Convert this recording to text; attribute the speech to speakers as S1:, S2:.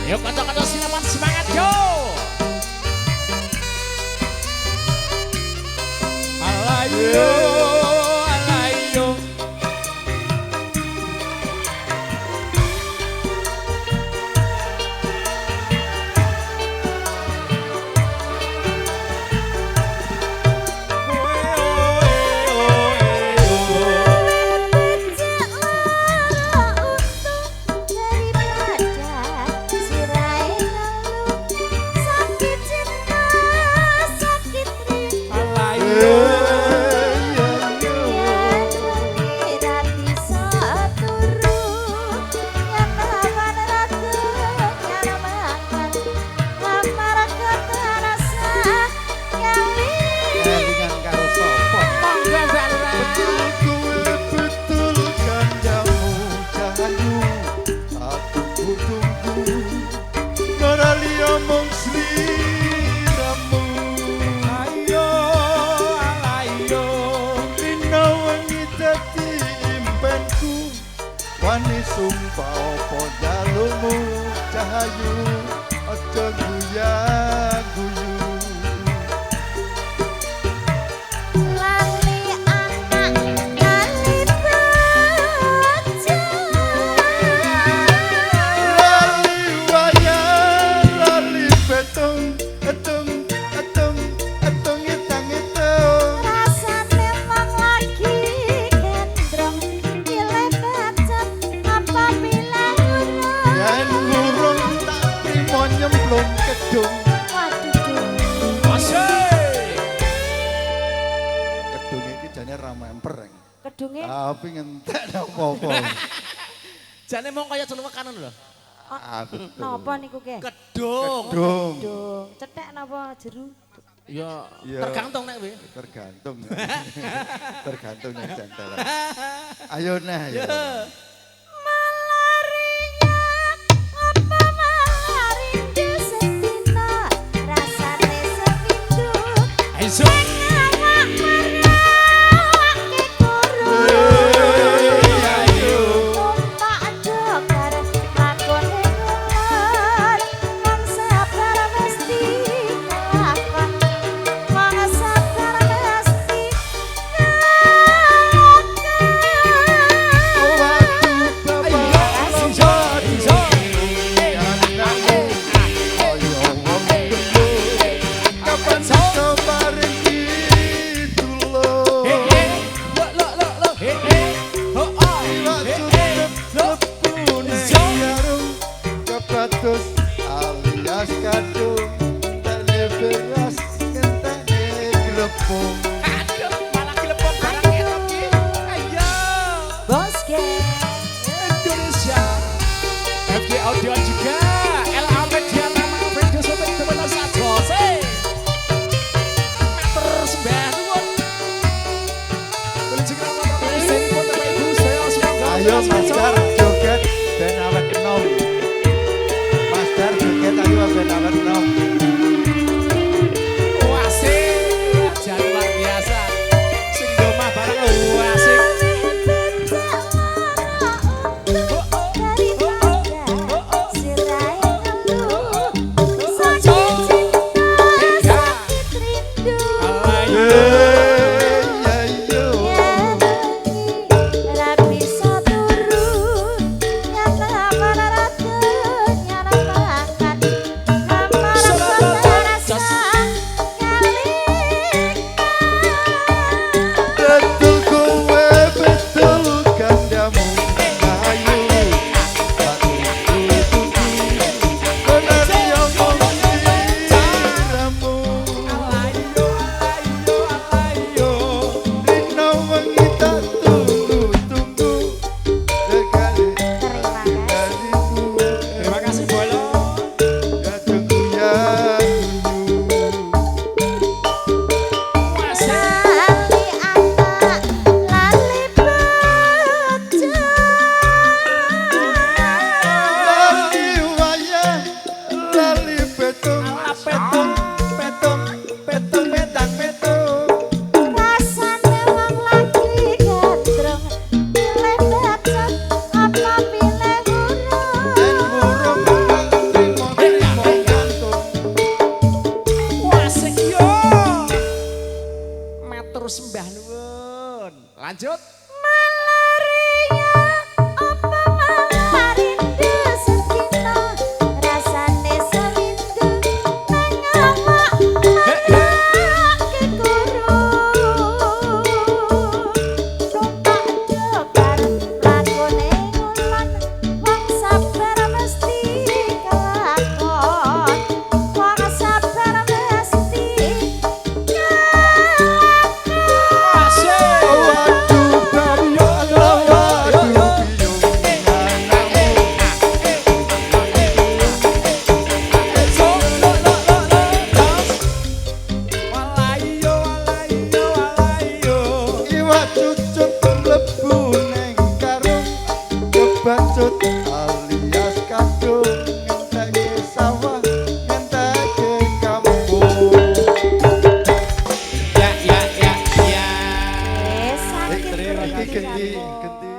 S1: Yuk kanca-kanca sinaman semangat yo. Alayo, alayo.
S2: Sumpah opo jalukmu cahayu aja guyu-guyu
S3: lali anak lali bojo
S2: lali wayang lali betung etung itang-itung
S3: rasane wong lagi gendrong pilih bacot apabila
S2: yen ngurung tak trimo nyemplung kedung kedung iki jane ra memper
S3: kedunge
S2: tapi ngentek apa-apa
S1: Jane mong kaya celuk kanan lho.
S3: napa niku ke
S1: Kedung.
S2: kedung
S3: kedung cetek napa jeru
S1: Ya
S2: Iya.
S1: tergantung nek kowe.
S2: tergantung tergantung nek jantaran ayo nah ya
S3: malarinya apa malarindu sedina rasane sepindu
S1: Ayo.
S3: awak marake kuru numpak dokar lakone ngulon wong sabar mesti kelakon wong sabar mesti
S2: alias kadung tene beras kentene glepung
S1: Aduh, malah gelepon barang etok iki. Ayo.
S3: Boske
S1: Indonesia. FG Audio juga. LA Media nama Radio Sobat Teman Sajose. Matur sembah nuwun. Kulit segera matur nuwun pun Bapak Ibu saya semoga
S2: ayo master joget ben awet enom master joget ayo ben awet enom
S1: Wasik, jangan luar biasa. Sing domah bareng wasik.
S3: Rapi
S2: Dangdut alias kadung ngentek sawah ngentek kampung.
S1: Ya.
S3: Saking
S2: Iki
S3: berarti
S2: genti
S3: kamu.
S2: genti